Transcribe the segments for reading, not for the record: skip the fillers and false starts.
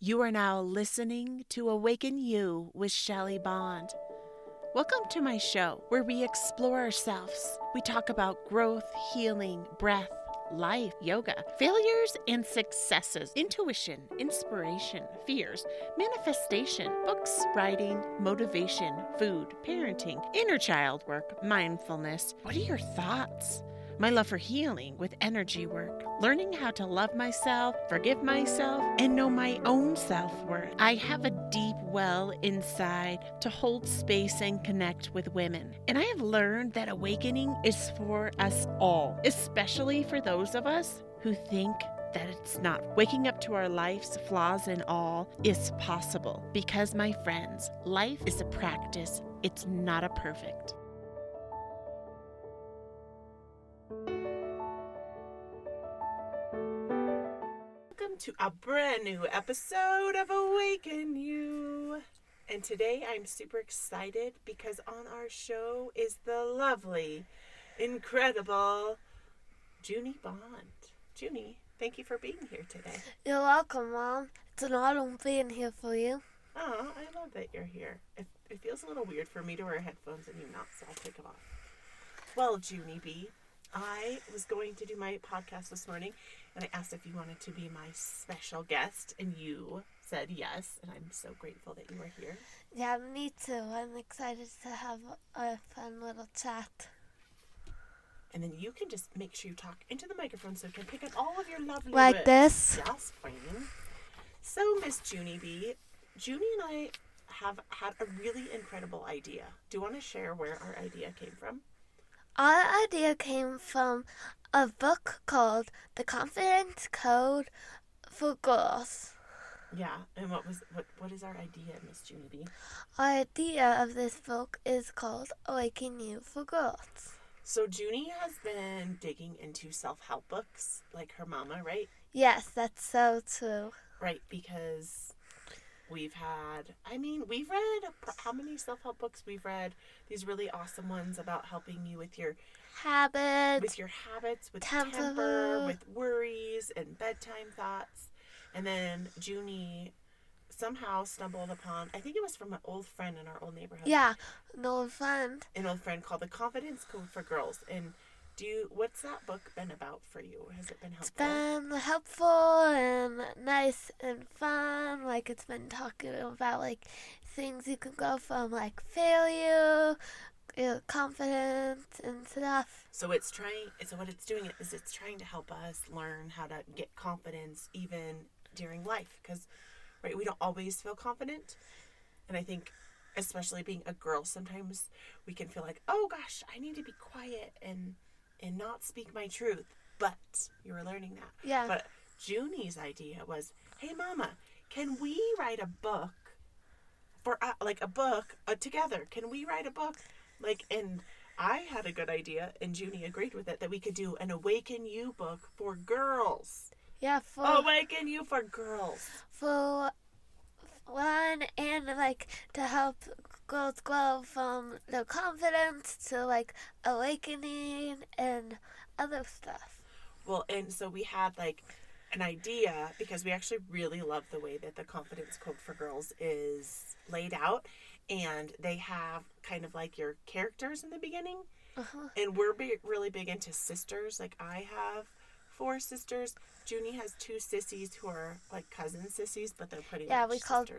You are now listening to Awaken You with Shelley Bond. Welcome to my show where we explore ourselves. We talk about growth, healing, breath, life, yoga, failures and successes, intuition, inspiration, fears, manifestation, books, writing, motivation, food, parenting, inner child work, mindfulness. What are your thoughts? My love for healing with energy work, learning how to love myself, forgive myself, and know my own self-worth. I have a deep well inside to hold space and connect with women. And I have learned that awakening is for us all, especially for those of us who think that it's not. Waking up to our life's flaws and all is possible because, my friends, life is a practice. It's not a perfect. Welcome to a brand new episode of Awaken You. And today I'm super excited because on our show is the lovely, incredible Juney Bond. Juney, thank you for being here today. You're welcome, Mom. It's an honor being here for you. Oh, I love that you're here. It feels a little weird for me to wear headphones and you not, so I'll take them off. Well, Juney B, I was going to do my podcast this morning, and I asked if you wanted to be my special guest, and you said yes, and I'm so grateful that you are here. Yeah, me too. I'm excited to have a fun little chat. And then you can just make sure you talk into the microphone so it can pick up all of your lovely Like words. this? Yes, Queen. So, Miss Juney B, Juney and I have had a really incredible idea. Do you want to share where our idea came from? Our idea came from a book called The Confidence Code for Girls. Yeah, and what is our idea, Miss Juney B? Our idea of this book is called Awaken You for Girls. So Juney has been digging into self-help books, like her mama, right? Yes, that's so true. Right, because we've read, how many self-help books? We've read these really awesome ones about helping you with your habits, with temper, with worries and bedtime thoughts. And then Juney somehow stumbled upon, I think it was from an old friend in our old neighborhood. Yeah, an old friend. An old friend called The Confidence Code for Girls. And what's that book been about for you? Has it been helpful? It's been helpful and nice and fun. Like, it's been talking about, like, things you can go from, like, failure, confidence, and stuff. So what it's doing is it's trying to help us learn how to get confidence even during life. Because, right, we don't always feel confident. And I think, especially being a girl, sometimes we can feel like, oh gosh, I need to be quiet and not speak my truth. But you were learning that. Yeah. But Juney's idea was, hey mama, can we write a book together? Can we write a book? And I had a good idea, and Juney agreed with it, that we could do an Awaken You book for girls. Yeah, Awaken You for girls. For one, and like to help girls grow from their confidence to like awakening and other stuff. Well, and so we had an idea, because we actually really love the way that the Confidence Code for Girls is laid out, and they have kind of like your characters in the beginning. Uh-huh. And we're really big into sisters. Like, I have 4 sisters. Juney has 2 sissies who are like cousin sissies, but they're pretty much we sisters. called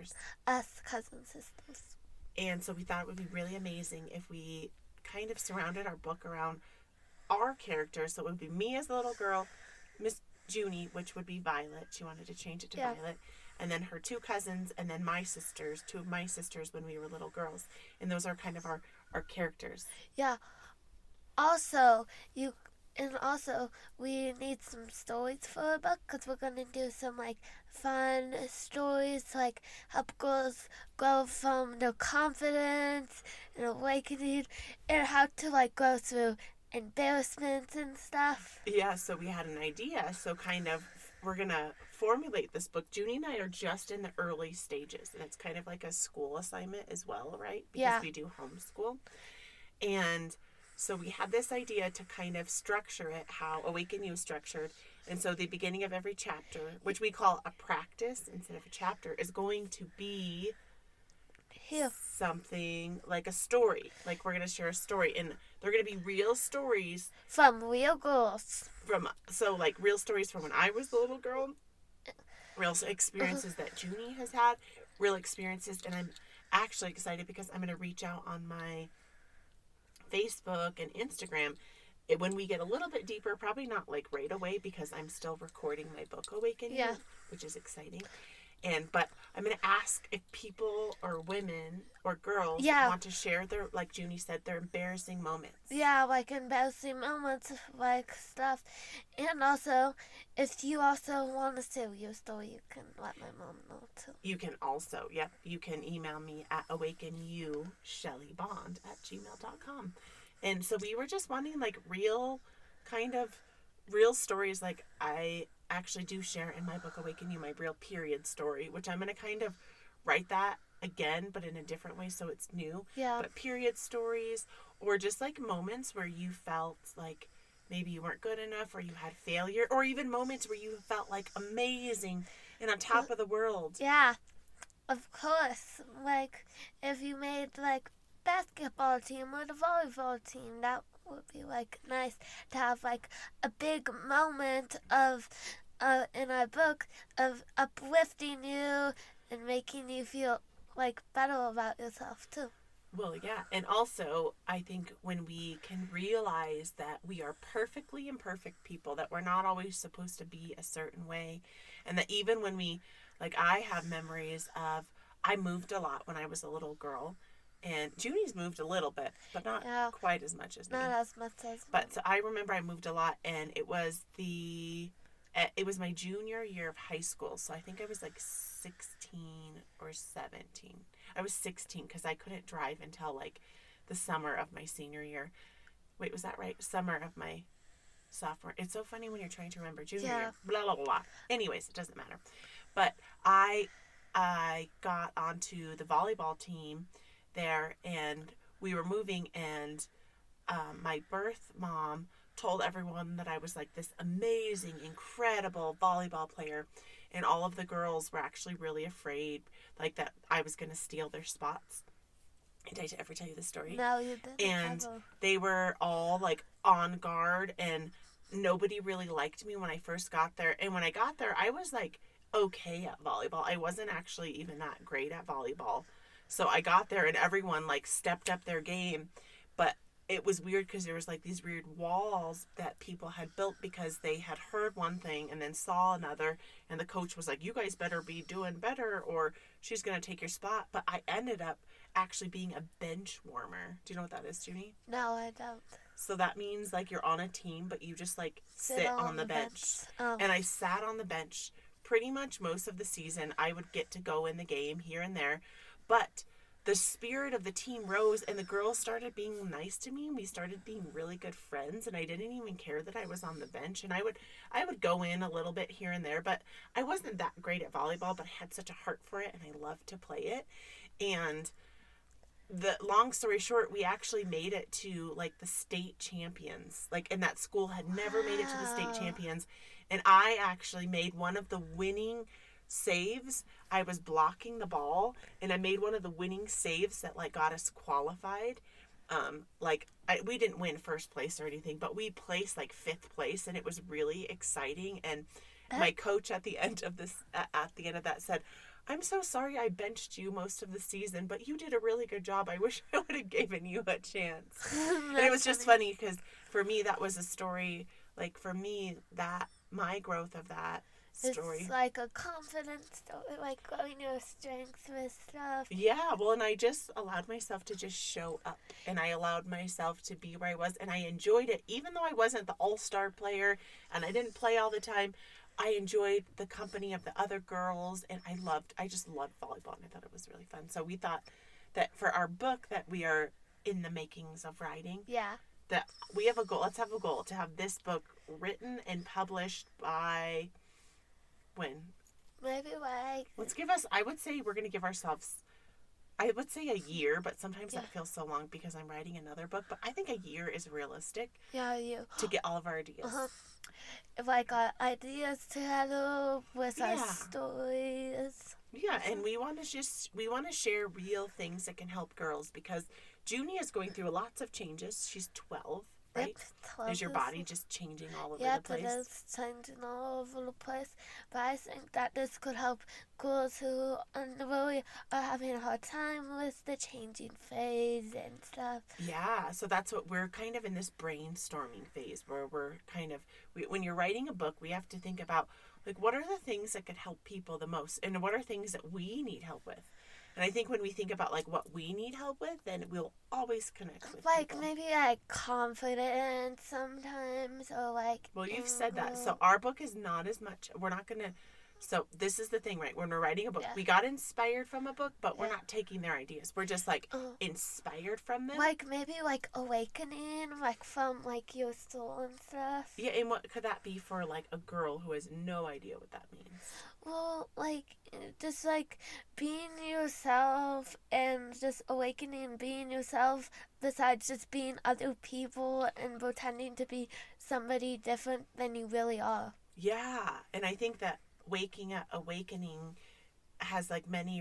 us cousin sisters. And so we thought it would be really amazing if we kind of surrounded our book around our characters. So it would be me as a little girl, Miss Juney, which would be Violet. She wanted to change it to Violet. And then her 2 cousins, and then my sisters, 2 of my sisters when we were little girls. And those are kind of our characters. Yeah. Also, we need some stories for a book, because we're going to do some, like, fun stories, like, help girls grow from their confidence and awakening, and how to, like, go through embarrassments and stuff. Yeah, so we had an idea. So kind of, we're going to formulate this book. Juney and I are just in the early stages, and it's kind of like a school assignment as well, right? Because we do homeschool. And so we had this idea to kind of structure it, how Awaken You is structured, And so the beginning of every chapter, which we call a practice instead of a chapter, is going to be something like a story. Like we're going to share a story. And they're going to be real stories. From real girls. So like real stories from when I was the little girl. Real experiences that Juney has had. Real experiences. And I'm actually excited because I'm going to reach out on my Facebook and Instagram when we get a little bit deeper, probably not like right away because I'm still recording my book Awaken You, which is exciting. But I'm going to ask if people or women or girls want to share their, like Juney said, their embarrassing moments. Yeah, like embarrassing moments, like stuff. And also, if you also want to share your story, you can let my mom know too. You can also, you can email me at awakenyoushelleybond@gmail.com. And so we were just wanting like real stories like I actually do share in my book Awaken You, my real period story, which I'm going to kind of write that again, but in a different way so it's new. Yeah. But period stories or just like moments where you felt like maybe you weren't good enough or you had failure or even moments where you felt like amazing and on top of the world. Yeah, of course. Like if you made like basketball team or the volleyball team, that would be like nice to have like a big moment of in our book of uplifting you and making you feel like better about yourself too. Well, yeah. And also, I think when we can realize that we are perfectly imperfect people, that we're not always supposed to be a certain way, and that even when we, like I have memories of, I moved a lot when I was a little girl, and Junie's moved a little bit, but not quite as much as me. Not as much as me. But so I remember I moved a lot, and it was my junior year of high school, so I think I was like 16 or 17. I was 16 because I couldn't drive until like the summer of my senior year. Wait, was that right? Summer of my sophomore. It's so funny when you're trying to remember junior year. Blah, blah, blah. Anyways, it doesn't matter. But I got onto the volleyball team there, and we were moving, and my birth mom told everyone that I was like this amazing, incredible volleyball player, and all of the girls were actually really afraid, like that I was going to steal their spots. Did I ever tell you this story? No, you didn't. And they were all like on guard, and nobody really liked me when I first got there. And when I got there, I was like okay at volleyball. I wasn't actually even that great at volleyball. So I got there and everyone like stepped up their game, but it was weird because there was like these weird walls that people had built because they had heard one thing and then saw another, and the coach was like, you guys better be doing better or she's going to take your spot. But I ended up actually being a bench warmer. Do you know what that is, Junie? No, I don't. So that means like you're on a team, but you just like sit on the bench. Oh. And I sat on the bench pretty much most of the season. I would get to go in the game here and there, but the spirit of the team rose, and the girls started being nice to me, and we started being really good friends, and I didn't even care that I was on the bench, and I would go in a little bit here and there, but I wasn't that great at volleyball, but I had such a heart for it, and I loved to play it. And the long story short, we actually made it to like the state champions, like, and that school had never made it to the state champions, and I actually made one of the winning saves. I was blocking the ball, and I made one of the winning saves that like got us qualified. We didn't win first place or anything, but we placed like 5th place, and it was really exciting. And my coach at the end of that said, I'm so sorry I benched you most of the season, but you did a really good job. I wish I would have given you a chance. And it was just funny because for me that was a story, like for me, that my growth of that story. It's like a confidence story, like growing your strength with stuff. Yeah, well, and I just allowed myself to just show up, and I allowed myself to be where I was, and I enjoyed it. Even though I wasn't the all-star player, and I didn't play all the time, I enjoyed the company of the other girls, and I just loved volleyball, and I thought it was really fun. So we thought that for our book that we are in the makings of writing, that we have a goal. Let's have a goal to have this book written and published by when? Maybe like... I would say we're going to give ourselves, I would say a year, but sometimes Yeah. that feels so long because I'm writing another book. But I think a year is realistic Yeah, you. to get all of our ideas. If I got ideas together with our Yeah. stories. Yeah, and we want to share real things that can help girls because Juney is going through lots of changes. She's 12, right? Yep, Is your body just changing all over the Yep, place? it is changing all over the place. But I think that this could help girls who really are having a hard time with the changing phase and stuff. Yeah, so that's what we're kind of in this brainstorming phase where we're kind of, when you're writing a book, we have to think about, like, what are the things that could help people the most? And what are things that we need help with? And I think when we think about, like, what we need help with, then we'll always connect with people. Maybe, like, confidence sometimes, or, like... Well, you've said that. So our book is not as much, we're not going to... So this is the thing, right? When we're writing a book, we got inspired from a book, but we're not taking their ideas. We're just, like, inspired from them. Like, maybe, like, awakening, like, from, like, your soul and stuff. Yeah, and what could that be for, like, a girl who has no idea what that means? Well, like, just, like, being yourself and just awakening being yourself besides just being other people and pretending to be somebody different than you really are. Yeah, and I think that awakening has, like, many,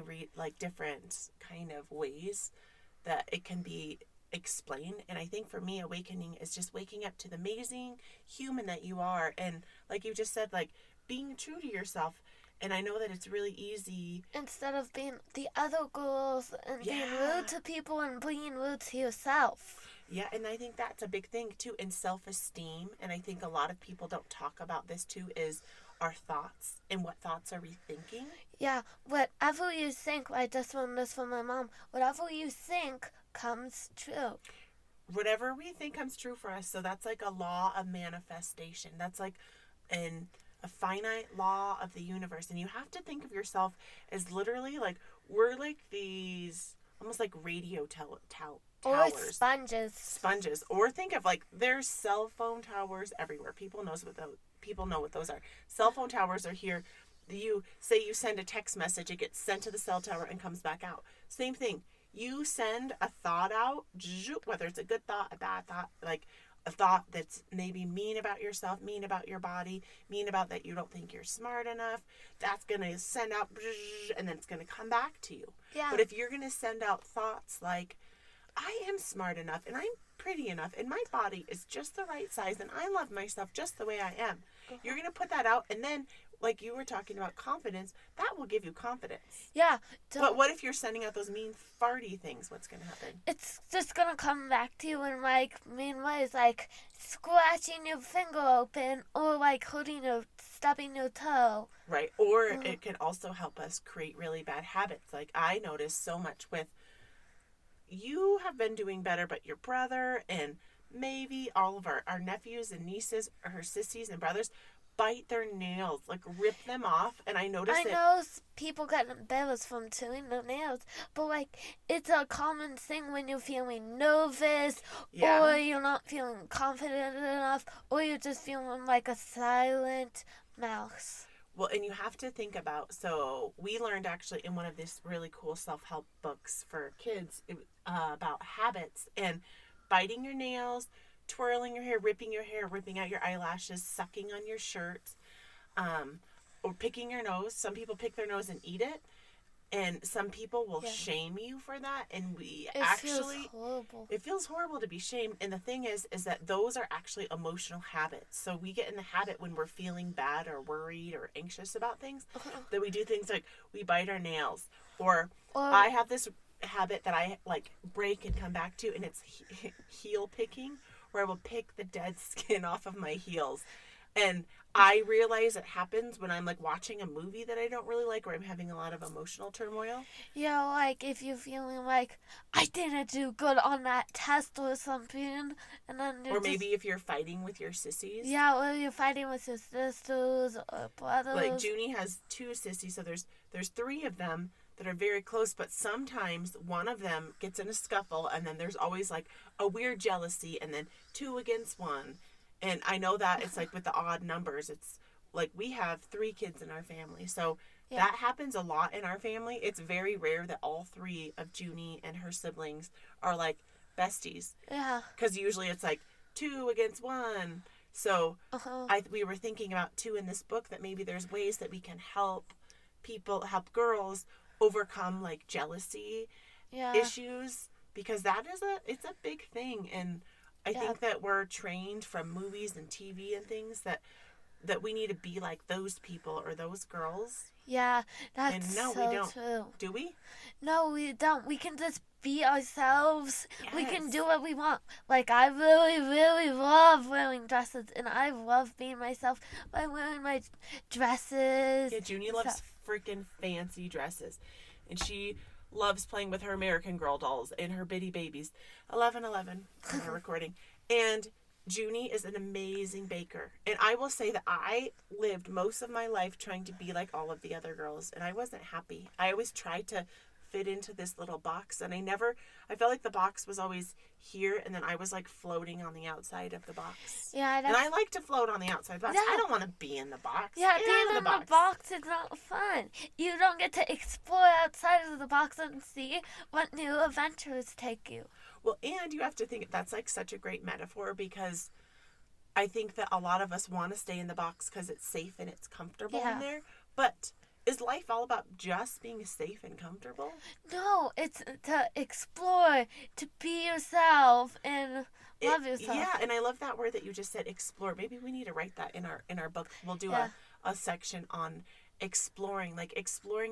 different kind of ways that it can be explained. And I think for me, awakening is just waking up to the amazing human that you are. And like you just said, like, being true to yourself. And I know that it's really easy. Instead of being the other girls and being rude to people and being rude to yourself. Yeah, and I think that's a big thing, too, in self-esteem. And I think a lot of people don't talk about this, too, is our thoughts and what thoughts are we thinking. Yeah, whatever you think, I just learned this from my mom, whatever you think comes true. Whatever we think comes true for us. So that's like a law of manifestation. That's like a finite law of the universe. And you have to think of yourself as literally like, we're like these almost like radio towers. Or sponges. Or think of, like, there's cell phone towers everywhere. People know what those are. Cell phone towers are here. You send a text message, it gets sent to the cell tower and comes back out. Same thing. You send a thought out, whether it's a good thought, a bad thought, like a thought that's maybe mean about yourself, mean about your body, mean about that you don't think you're smart enough, that's going to send out, and then it's going to come back to you. Yeah. But if you're going to send out thoughts like, I am smart enough and I'm pretty enough and my body is just the right size and I love myself just the way I am. You're going to put that out, and then, like you were talking about confidence, that will give you confidence. Yeah. But what if you're sending out those mean farty things? What's going to happen? It's just going to come back to you in, like, mean ways, like scratching your finger open or, like, stubbing your toe. Right. Or it can also help us create really bad habits. Like, I notice so much with, you have been doing better, but your brother and maybe all of our nephews and nieces, or her sissies and brothers, bite their nails, like rip them off. And I know people get embarrassed from chewing their nails, but, like, it's a common thing when you're feeling nervous, or you're not feeling confident enough, or you're just feeling like a silent mouse. Well, and you have to think about, so we learned actually in one of these really cool self-help books for kids about habits and biting your nails, twirling your hair, ripping out your eyelashes, sucking on your shirt, or picking your nose. Some people pick their nose and eat it, and some people will shame you for that. And it feels horrible to be shamed. And the thing is that those are actually emotional habits. So we get in the habit when we're feeling bad or worried or anxious about things that we do things like we bite our nails, or I have this habit that I like break and come back to, and it's heel picking, where I will pick the dead skin off of my heels. And I realize it happens when I'm like watching a movie that I don't really like, or I'm having a lot of emotional turmoil. Yeah, like if you're feeling like, I didn't do good on that test or something, and then or maybe if you're fighting with your sissies. Yeah, or you're fighting with your sisters or brothers. Like Juney has 2 sissies, so there's 3 of them that are very close, but sometimes one of them gets in a scuffle, and then there's always like a weird jealousy, and then 2 against 1. And I know that it's like with the odd numbers, it's like we have 3 kids in our family, so That happens a lot in our family. It's very rare that all three of Juney and her siblings are like besties. Yeah. Because usually it's like 2 against 1. So we were thinking about too in this book that maybe there's ways that we can help girls overcome like jealousy issues, because it's a big thing. And I think that we're trained from movies and TV and things that we need to be like those people or those girls. Yeah, that's and no, so we don't. true. Do we? No, we don't. We can just be ourselves. Yes. We can do what we want. Like, I really, really love wearing dresses, and I love being myself by wearing my dresses. Yeah, Juney loves freaking fancy dresses. And she loves playing with her American Girl dolls and her bitty babies. 11/11 in our recording. And Juney is an amazing baker. And I will say that I lived most of my life trying to be like all of the other girls. And I wasn't happy. I always tried to fit into this little box. And I felt like the box was always here. And then I was like floating on the outside of the box. Yeah. And I like to float on the outside of the box. Yeah. I don't want to be in the box. Yeah, being in the box is not fun. You don't get to explore outside of the box and see what new adventures take you. Well, and you have to think that's like such a great metaphor, because I think that a lot of us want to stay in the box because it's safe and it's comfortable in there. But is life all about just being safe and comfortable? No, it's to explore, to be yourself and love yourself. Yeah, and I love that word that you just said, explore. Maybe we need to write that in our book. We'll do a section on exploring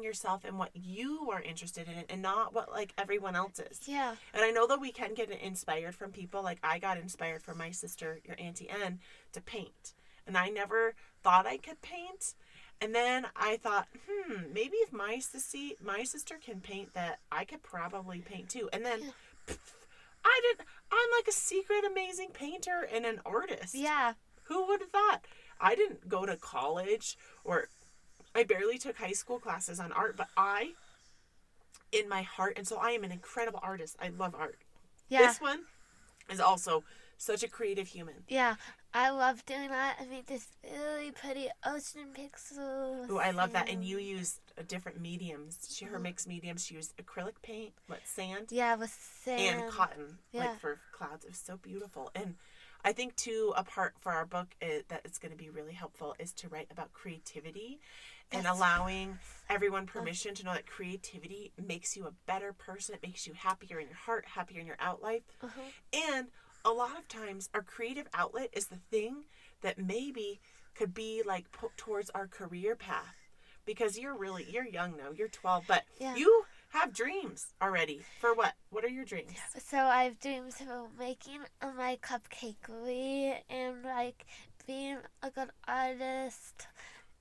yourself and what you are interested in, and not what like everyone else is. Yeah. And I know that we can get inspired from people. Like I got inspired from my sister, your Auntie Ann, to paint. And I never thought I could paint. And then I thought, maybe if my sister can paint, that I could probably paint too. And then I'm like a secret amazing painter and an artist. Yeah. Who would have thought? I didn't go to college, or I barely took high school classes on art, but in my heart, and so I am an incredible artist. I love art. Yeah. This one is also such a creative human. Yeah, I love doing that. I made this really pretty ocean pixels. Oh, I love that. And you used different mediums. Her mixed mediums. She used acrylic paint, sand. Yeah, with sand. And cotton, for clouds. It was so beautiful. And I think, too, a part for our book that it's going to be really helpful is to write about creativity and allowing everyone permission to know that creativity makes you a better person. It makes you happier in your heart, happier in your out life. And a lot of times our creative outlet is the thing that maybe could be like put towards our career path. Because you're young now. You're 12, but you have dreams already. For what? What are your dreams? So I have dreams of making my cupcakery and like being a good artist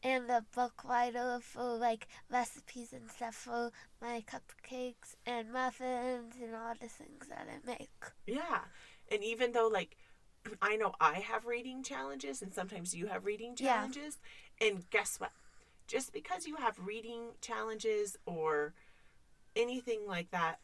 and a book writer for like recipes and stuff for my cupcakes and muffins and all the things that I make. Yeah. And even though like I know I have reading challenges and sometimes you have reading challenges, and guess what? Just because you have reading challenges or anything like that,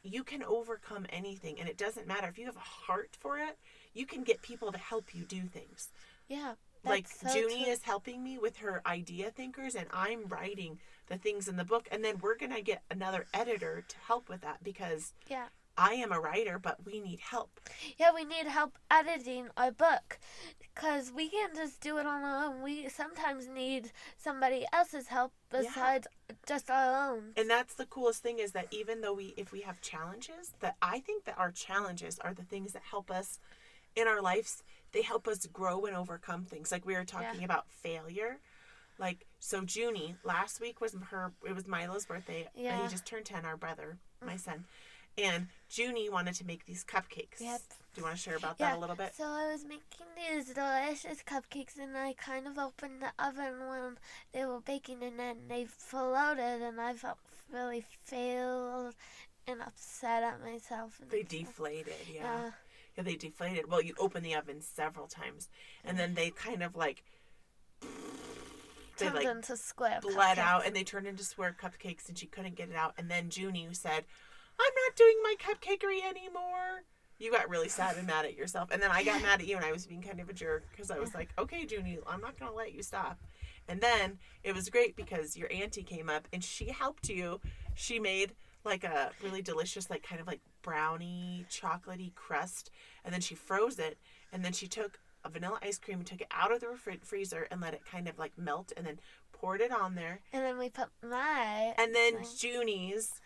you can overcome anything. And it doesn't matter. If you have a heart for it, you can get people to help you do things. Yeah. Like Juney is helping me with her idea thinkers, and I'm writing the things in the book. And then we're going to get another editor to help with that, because I am a writer, but we need help. Yeah, we need help editing our book, because we can't just do it on our own. We sometimes need somebody else's help besides just our own. And that's the coolest thing, is that even though if we have challenges, that I think that our challenges are the things that help us in our lives. They help us grow and overcome things. Like we were talking about failure. Like, so Juney, last week it was Milo's birthday. Yeah. He just turned 10, our brother, my son. And Juney wanted to make these cupcakes. Yep. Do you want to share about that a little bit? So I was making these delicious cupcakes, and I kind of opened the oven when they were baking, and then they floated, and I felt really failed and upset at myself. They deflated, Yeah, they deflated. Well, you open the oven several times, and then they kind of like turned into square bled out, and they turned into square cupcakes, and she couldn't get it out. And then Juney said, "I'm not doing my cupcakery anymore." You got really sad and mad at yourself. And then I got mad at you, and I was being kind of a jerk, because I was like, okay, Juney, I'm not going to let you stop. And then it was great because your auntie came up and she helped you. She made like a really delicious, like kind of like brownie, chocolatey crust. And then she froze it. And then she took a vanilla ice cream and took it out of the freezer and let it kind of like melt and then poured it on there. And then we put my... And then Juney's,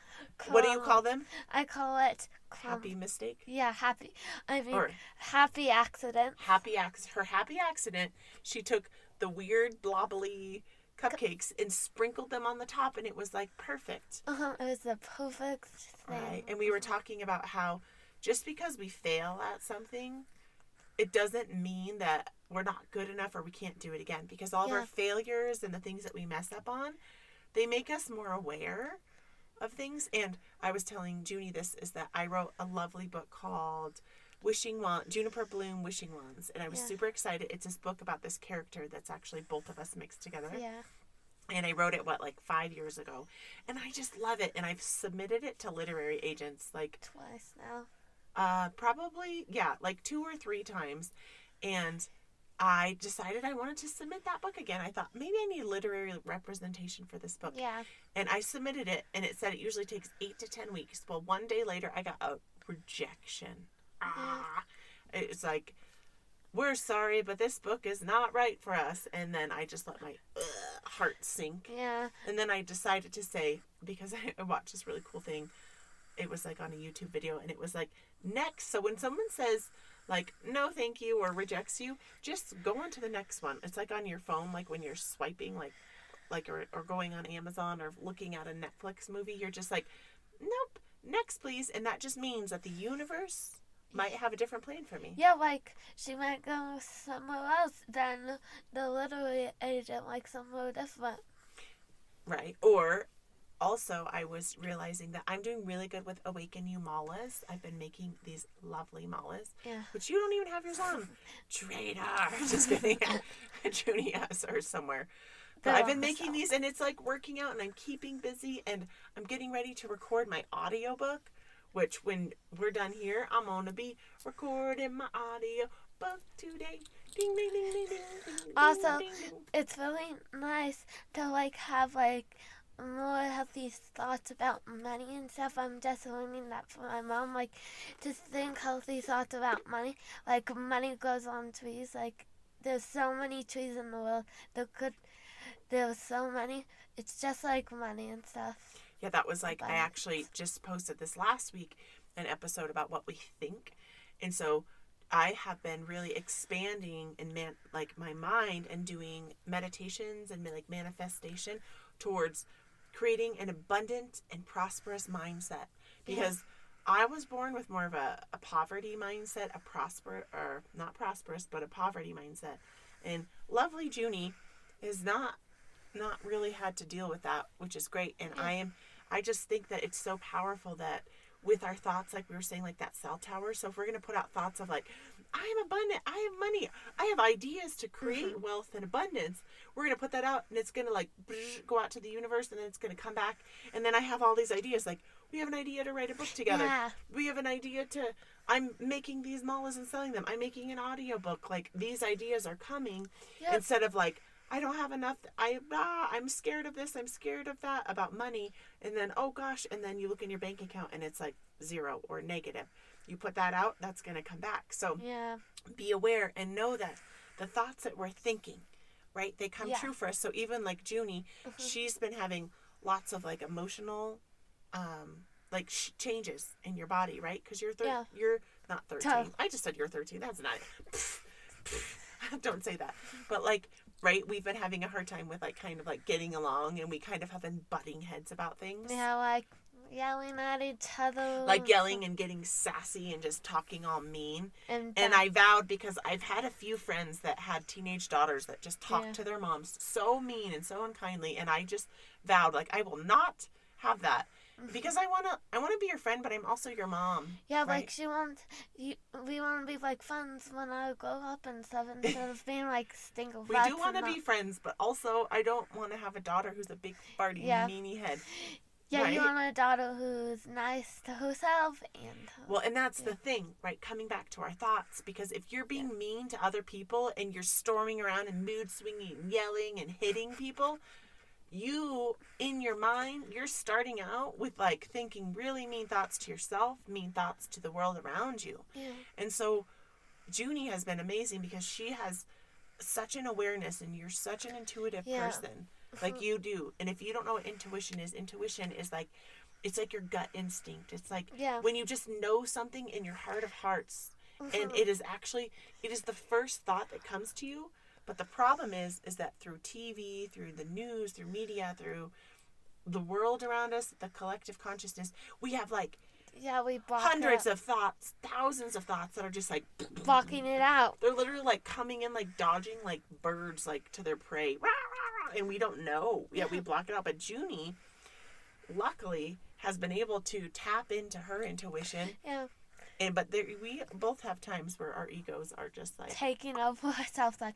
what do you call them? I call it... Happy mistake? Yeah, happy. I mean, or happy accident. Her happy accident, she took the weird blobbly cupcakes and sprinkled them on the top, and it was like perfect. It was the perfect thing. Right. And we were talking about how just because we fail at something, it doesn't mean that we're not good enough or we can't do it again, because all of our failures and the things that we mess up on, they make us more aware of things. And I was telling Juney this, is that I wrote a lovely book called Juniper Bloom Wishing Wands, and I was super excited. It's this book about this character that's actually both of us mixed together. Yeah. And I wrote it, 5 years ago. And I just love it. And I've submitted it to literary agents twice now. Probably, 2 or 3 times. And I decided I wanted to submit that book again. I thought maybe I need literary representation for this book. Yeah. And I submitted it, and it said it usually takes 8 to 10 weeks. Well, one day later, I got a rejection. It's like, we're sorry, but this book is not right for us. And then I just let my heart sink. Yeah. And then I decided to say, because I watched this really cool thing, it was like on a YouTube video, and it was like, next. So when someone says like, no thank you, or rejects you, just go on to the next one. It's like on your phone, like when you're swiping, or going on Amazon or looking at a Netflix movie, you're just like, nope, next please. And that just means that the universe might have a different plan for me. Yeah, like, she might go somewhere else than the literary agent, like somewhere different. Right. Or also, I was realizing that I'm doing really good with Awaken You malas. I've been making these lovely malas, which you don't even have yours on. Traitor. Just kidding. Juney has hers somewhere. But I've been making these, and it's like working out, and I'm keeping busy, and I'm getting ready to record my audiobook, which when we're done here, I'm going to be recording my audio book today. Ding, ding, ding, ding, ding, ding. Also, ding, ding. It's really nice to, have, more healthy thoughts about money and stuff. I'm just learning that from my mom. To think healthy thoughts about money. Money grows on trees. There's so many trees in the world. There's so many. It's just like money and stuff. Yeah, that was I actually just posted this last week, an episode about what we think. And so I have been really expanding in my mind and doing meditations and manifestation towards creating an abundant and prosperous mindset. Because I was born with more of a poverty mindset, not prosperous, but a poverty mindset. And lovely Juney is not really had to deal with that, which is great. And I just think that it's so powerful that with our thoughts, like we were saying, that cell tower. So if we're going to put out thoughts of I am abundant, I have money, I have ideas to create wealth and abundance, we're going to put that out, and it's going to go out to the universe, and then it's going to come back. And then I have all these ideas, we have an idea to write a book together. Yeah. We have an idea I'm making these malas and selling them. I'm making an audiobook. These ideas are coming instead of I don't have enough. I'm scared of this. I'm scared of that about money. And then, oh gosh. And then you look in your bank account and it's 0 or negative. You put that out, that's going to come back. So be aware and know that the thoughts that we're thinking, right, they come true for us. So even Juney, she's been having lots of emotional, changes in your body, right? Because you're not 13. I just said you're 13. That's not it. Don't say that. But right, we've been having a hard time with getting along, and we kind of have been butting heads about things. Yeah, yelling at each other. Yelling and getting sassy and just talking all mean. And I vowed, because I've had a few friends that had teenage daughters that just talked to their moms so mean and so unkindly, and I just vowed I will not have that. Because I wanna be your friend, but I'm also your mom. Yeah, right? We want to be friends when I grow up and stuff, instead of being stinker. We do want to be friends, but also I don't want to have a daughter who's a big farty meanie head. Yeah, right? you want a daughter who's nice to herself and... Well, and that's the thing, right? Coming back to our thoughts, because if you're being mean to other people and you're storming around and mood swinging and yelling and hitting people, you, in your mind, you're starting out with like thinking really mean thoughts to yourself, mean thoughts to the world around you. Yeah. And so Juney has been amazing because she has such an awareness, and you're such an intuitive person, like you do. And if you don't know what intuition is like, it's like your gut instinct. It's like when you just know something in your heart of hearts, and it is the first thought that comes to you. But the problem is that through TV, through the news, through media, through the world around us, the collective consciousness, we have like we hundreds of thoughts, thousands of thoughts that are just like blocking it out. They're literally like coming in, like dodging like birds, like to their prey, rah, rah, rah, and we don't know. Yeah, we block it out. But Juney, luckily, has been able to tap into her intuition. Yeah. But we both have times where our egos are just like taking over ourselves, like.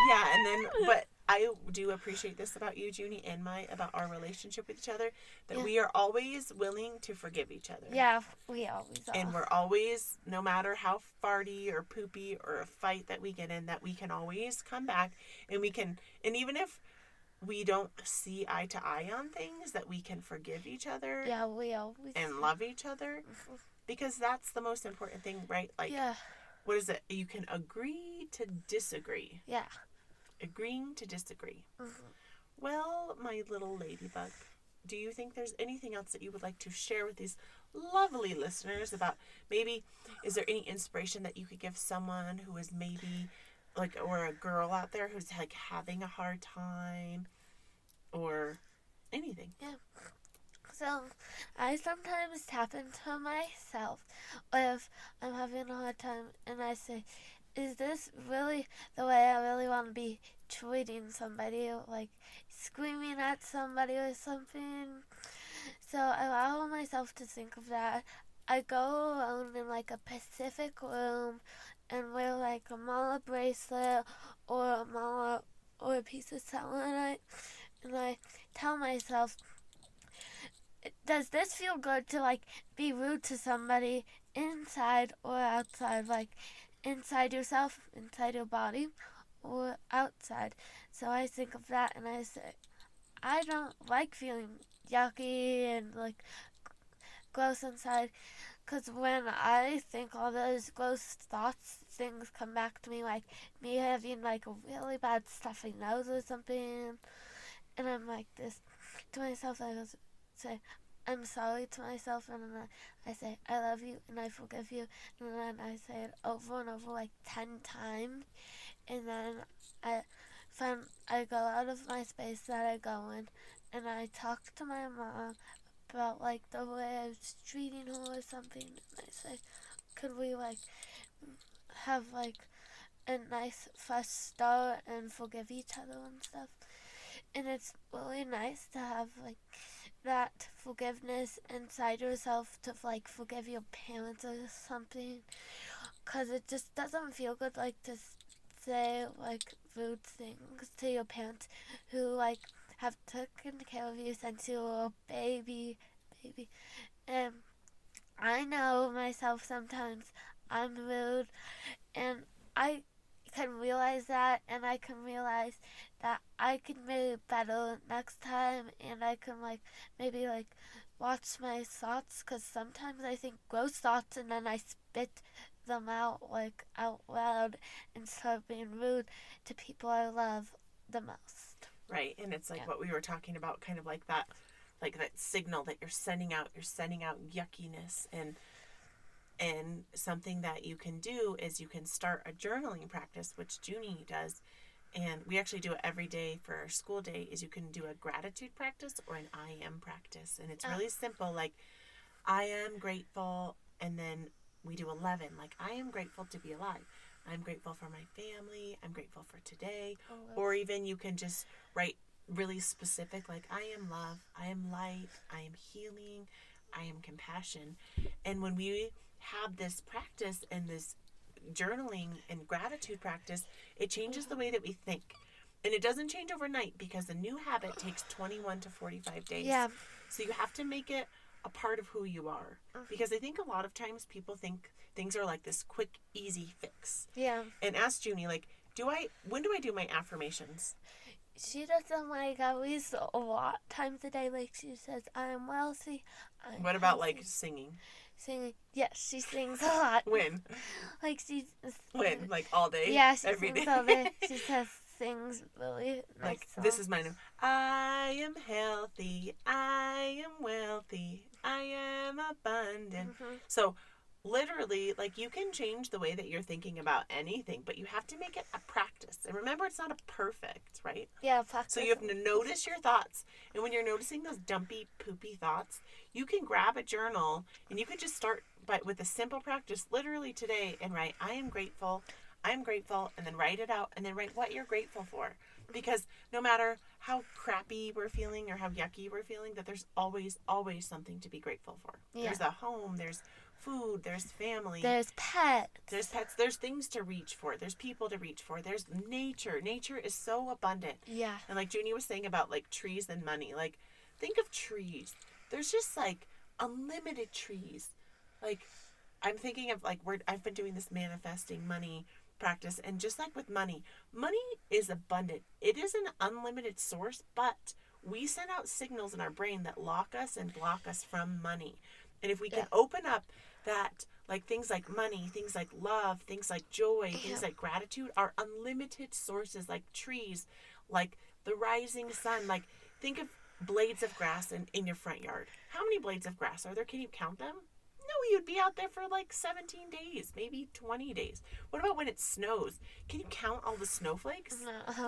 Yeah, and then, but I do appreciate this about you, Juney, and about our relationship with each other, that we are always willing to forgive each other. Yeah, we always are. And we're always, no matter how farty or poopy or a fight that we get in, that we can always come back, and and even if we don't see eye to eye on things, that we can forgive each other. Yeah, we always. And love each other. Because that's the most important thing, right? Like, what is it? You can agree to disagree. Yeah. Agreeing to disagree. Well, my little ladybug, do you think there's anything else that you would like to share with these lovely listeners about is there any inspiration that you could give someone who is maybe like, or a girl out there who's like having a hard time or anything? Yeah. So, I sometimes tap into myself if I'm having a hard time and I say, is this really the way I really want to be treating somebody, like screaming at somebody or something? So I allow myself to think of that. I go around in like a Pacific room and wear like a mala bracelet or a mala or a piece of selenite, and I tell myself, does this feel good to like be rude to somebody inside or outside, like inside yourself, inside your body, or outside? So I think of that and I say, I don't like feeling yucky and like gross inside, because when I think all those gross things come back to me, like me having like a really bad stuffy nose or something, and I'm like this to myself, I say, I'm sorry to myself, and then I say, I love you, and I forgive you, and then I say it over and over, like 10 times, and then I go out of my space that I go in, and I talk to my mom about, like, the way I was treating her or something, and I say, could we, like, have, like, a nice fresh start and forgive each other and stuff? And it's really nice to have, like, that forgiveness inside yourself, to like forgive your parents or something, because it just doesn't feel good like to say like rude things to your parents who like have taken care of you since you were a baby. And I know myself, sometimes I'm rude, and I can realize that, and I can realize that I can make it better next time, and I can like maybe like watch my thoughts, because sometimes I think gross thoughts and then I spit them out like out loud and start being rude to people I love the most. Right, and it's like what we were talking about, kind of like that signal that you're sending out yuckiness. And something that you can do is you can start a journaling practice, which Juney does, and we actually do it every day for our school day, is you can do a gratitude practice or an I am practice. And it's really simple, like I am grateful, and then we do 11, like I am grateful to be alive. I'm grateful for my family. I'm grateful for today. Or even you can just write really specific, like I am love, I am light, I am healing, I am compassion. And when we have this practice and this journaling and gratitude practice, it changes the way that we think. And it doesn't change overnight because a new habit takes 21 to 45 days. Yeah. So you have to make it a part of who you are. Because I think a lot of times people think things are like this quick, easy fix. Yeah. And ask Juney, like, when do I do my affirmations? She does them like at least a lot times a day. Like she says, I'm wealthy. What about like singing? Singing? Yes, she sings a lot. When? Like she's... When? Like all day? Yeah, she every sings day. all day. She sings really nice Like, songs. this is mine. I am healthy. I am wealthy. I am abundant. So, literally, like, you can change the way that you're thinking about anything, but you have to make it a practice. And remember, it's not a perfect, right? Yeah, practice. So you have to notice your thoughts. And when you're noticing those dumpy, poopy thoughts, you can grab a journal and you can just start with a simple practice literally today and write, I am grateful, and then write it out and then write what you're grateful for. Because no matter how crappy we're feeling or how yucky we're feeling, that there's always, always something to be grateful for. Yeah. There's a home, there's food, there's family. There's pets. There's things to reach for. There's people to reach for. There's nature. Nature is so abundant. Yeah. And like Juney was saying about like trees and money, like think of trees. There's just like unlimited trees. Like I'm thinking of like I've been doing this manifesting money practice, and just like with money is abundant. It is an unlimited source, but we send out signals in our brain that lock us and block us from money. And if we can open up that, like things like money, things like love, things like joy, things like gratitude are unlimited sources, like trees, like the rising sun. Like think of blades of grass in your front yard. How many blades of grass are there? Can you count them? No, you'd be out there for like 17 days, maybe 20 days. What about when it snows? Can you count all the snowflakes?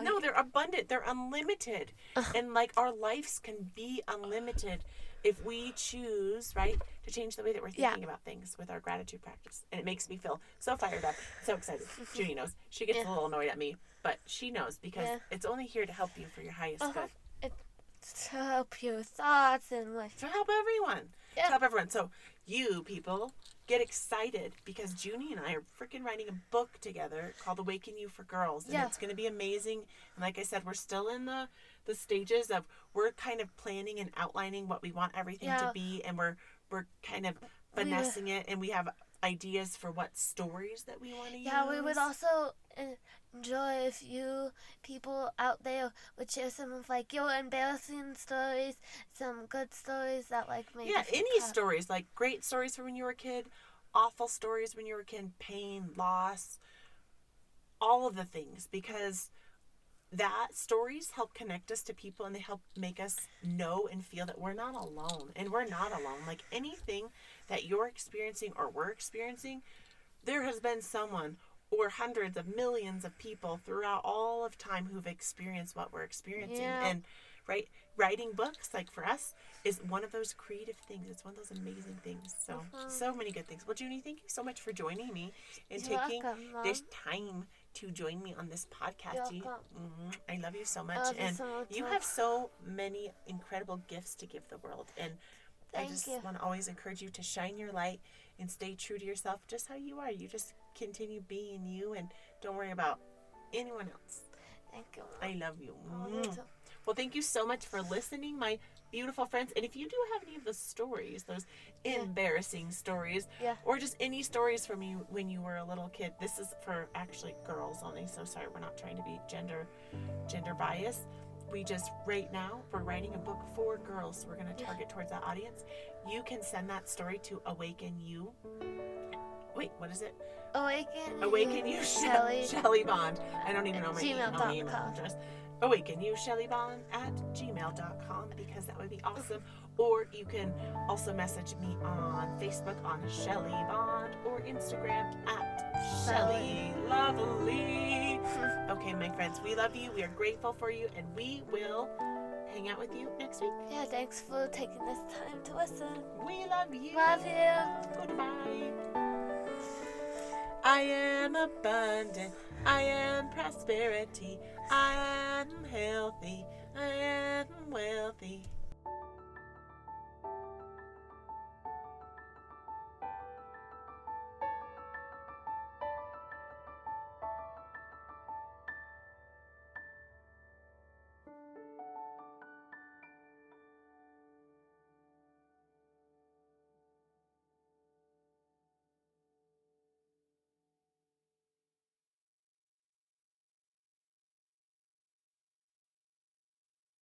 No, they're abundant. They're unlimited. And like our lives can be unlimited if we choose, right, to change the way that we're thinking about things with our gratitude practice. And it makes me feel so fired up, so excited. Juney knows. She gets a little annoyed at me, but she knows because it's only here to help you for your highest good. It's to help your thoughts and like... To help everyone. To help everyone. So you people get excited because Juney and I are freaking writing a book together called Awaken You for Girls. And it's going to be amazing. And like I said, we're still in the stages of we're kind of planning and outlining what we want everything to be. And we're kind of finessing it. And we have ideas for what stories that we want to use. Yeah, we would also enjoy if you people out there would share some of like your embarrassing stories, some good stories that like maybe any stories, like great stories from when you were a kid, awful stories when you were a kid, pain, loss, all of the things, because that stories help connect us to people and they help make us know and feel that we're not alone. And we're not alone. Like anything that you're experiencing or we're experiencing, there has been someone or hundreds of millions of people throughout all of time who've experienced what we're experiencing. And writing books, like for us, is one of those creative things. It's one of those amazing things. So so many good things. Well, Juney, thank you so much for joining me and taking this time to join me on this podcast. I love you so much. And you have so many incredible gifts to give the world. And I just want to always encourage you to shine your light and stay true to yourself just how you are. You just continue being you and don't worry about anyone else. Thank you. I love you. Well, thank you so much for listening, my beautiful friends. And if you do have any of those stories, those embarrassing stories, or just any stories from you when you were a little kid, this is for actually girls only. So sorry, we're not trying to be gender biased. We just, right now, we're writing a book for girls. So we're going to target towards that audience. You can send that story to Awaken You. Wait, what is it? Awaken You, Shelly Bond. I don't even know my email address. Awaken You, Shelly Bond at gmail.com, because that would be awesome. Or you can also message me on Facebook on Shelly Bond or Instagram at Shelly Lovely. Okay, my friends, we love you. We are grateful for you, and we will hang out with you next week. Yeah, thanks for taking this time to listen. We love you. Love you. Goodbye. I am abundant. I am prosperity. I am healthy. I am wealthy.